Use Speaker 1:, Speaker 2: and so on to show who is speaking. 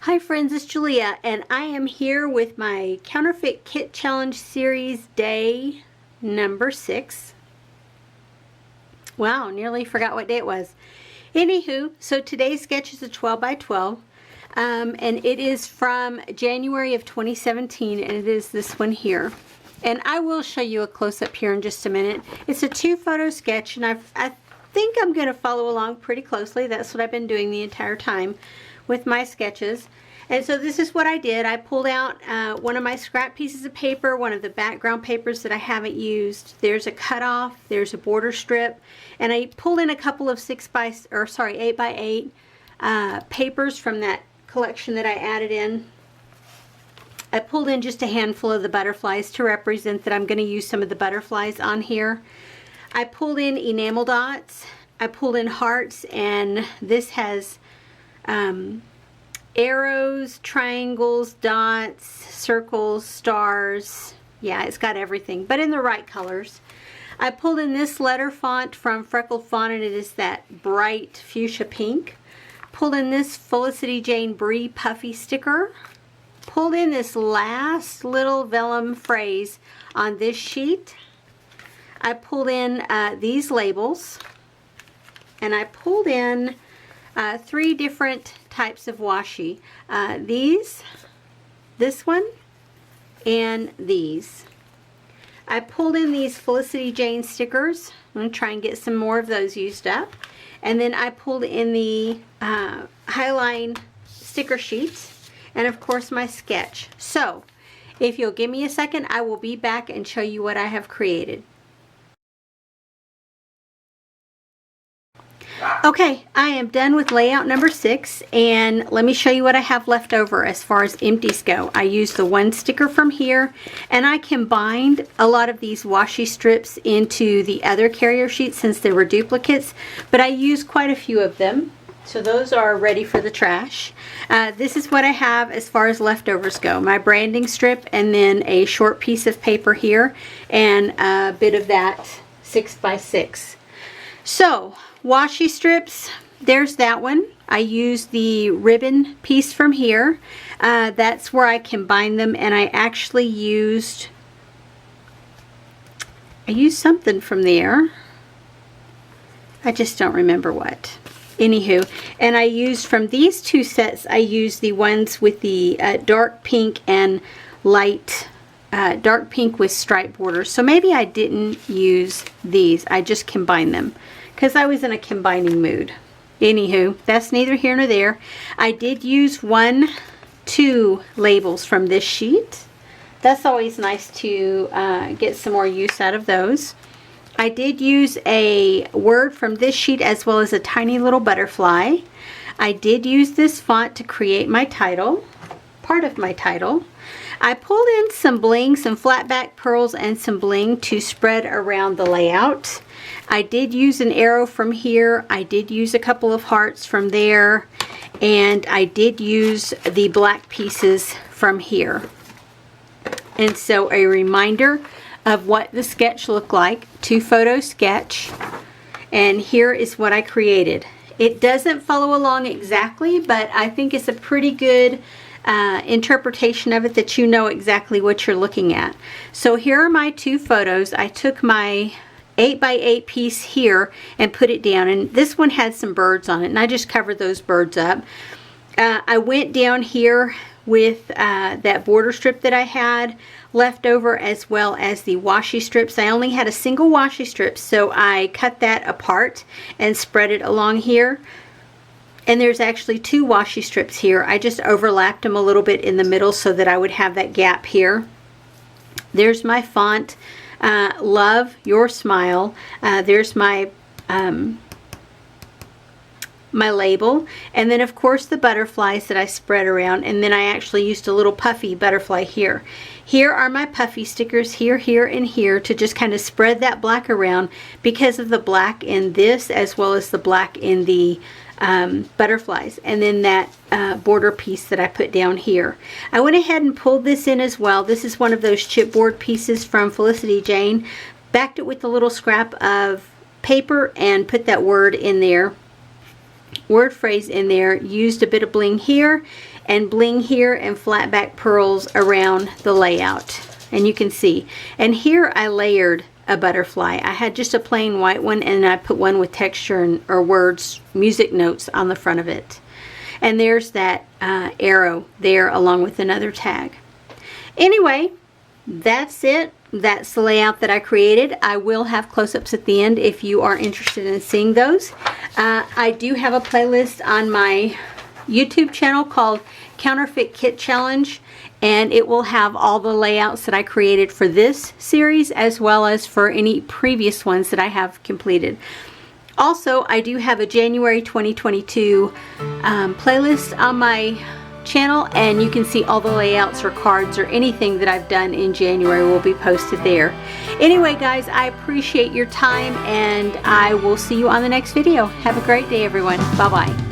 Speaker 1: Hi friends, it's Julia, and I am here with my Counterfeit Kit Challenge Series day number 6. Wow, nearly forgot what day it was. Anywho, so today's sketch is a 12 by 12, and it is from January of 2017, and it is this one here. And I will show you a close-up here in just a minute. It's a 2-photo sketch, and I think I'm going to follow along pretty closely. That's what I've been doing the entire time with my sketches. And so this is what I did. I pulled out one of my scrap pieces of paper, one of the background papers that I haven't used. There's a cutoff, there's a border strip, and I pulled in a couple of 8 by 8 papers from that collection that I added in. I pulled in just a handful of the butterflies to represent that I'm going to use some of the butterflies on here. I pulled in enamel dots, I pulled in hearts, and this has arrows, triangles, dots, circles, stars. Yeah, it's got everything, but in the right colors. I pulled in this letter font from Freckled Font, and it is that bright fuchsia pink. Pulled in this Felicity Jane Brie puffy sticker. Pulled in this last little vellum phrase on this sheet. I pulled in these labels, and I pulled in 3 different types of washi. This one, and these. I pulled in these Felicity Jane stickers. I'm going to try and get some more of those used up. And then I pulled in the Highline sticker sheets, and of course my sketch. So if you'll give me a second, I will be back and show you what I have created. Okay, I am done with layout number 6, and let me show you what I have left over as far as empties go. I used the one sticker from here, and I combined a lot of these washi strips into the other carrier sheets since they were duplicates, but I used quite a few of them, so those are ready for the trash. This is what I have as far as leftovers go. My branding strip, and then a short piece of paper here, and a bit of that 6 by 6. So washi strips, there's that one. I used the ribbon piece from here. That's where I combined them, and I actually used something from there. I just don't remember what. Anywho, and I used from these 2 sets, I used the ones with the dark pink and light dark pink with stripe borders. So maybe I didn't use these. I just combined them because I was in a combining mood. Anywho, that's neither here nor there. I did use 2 labels from this sheet. That's always nice to get some more use out of those. I did use a word from this sheet as well as a tiny little butterfly. I did use this font to create my title, part of my title. I pulled in some bling, some flat back pearls, and some bling to spread around the layout. I did use an arrow from here. I did use a couple of hearts from there, and I did use the black pieces from here. And so a reminder of what the sketch looked like, 2-photo sketch, and here is what I created. It doesn't follow along exactly, but I think it's a pretty good interpretation of it, that you know exactly what you're looking at. So here are my 2 photos. I took my 8 by 8 piece here and put it down, and this one had some birds on it, and I just covered those birds up. I went down here with that border strip that I had left over, as well as the washi strips. I only had a single washi strip, so I cut that apart and spread it along here. And there's actually 2 washi strips here. I just overlapped them a little bit in the middle so that I would have that gap here. There's my font, Love Your Smile. There's my my label, and then of course the butterflies that I spread around, and then I actually used a little puffy butterfly here. Here are my puffy stickers here, here, and here to just kind of spread that black around because of the black in this as well as the black in the butterflies, and then that border piece that I put down here. I went ahead and pulled this in as well. This is one of those chipboard pieces from Felicity Jane. Backed it with a little scrap of paper and put that word in there. word phrase in there, used a bit of bling here and flat back pearls around the layout. And you can see. And here I layered a butterfly. I had just a plain white one, and I put one with texture and, or words, music notes on the front of it. And there's that arrow there along with another tag. Anyway, that's it. That's the layout that I created. I will have close-ups at the end if you are interested in seeing those. I do have a playlist on my YouTube channel called Counterfeit Kit Challenge, and it will have all the layouts that I created for this series as well as for any previous ones that I have completed. Also, I do have a January 2022 playlist on my channel, and you can see all the layouts or cards or anything that I've done in January will be posted there. Anyway, guys, I appreciate your time, and I will see you on the next video. Have a great day, everyone. Bye-bye.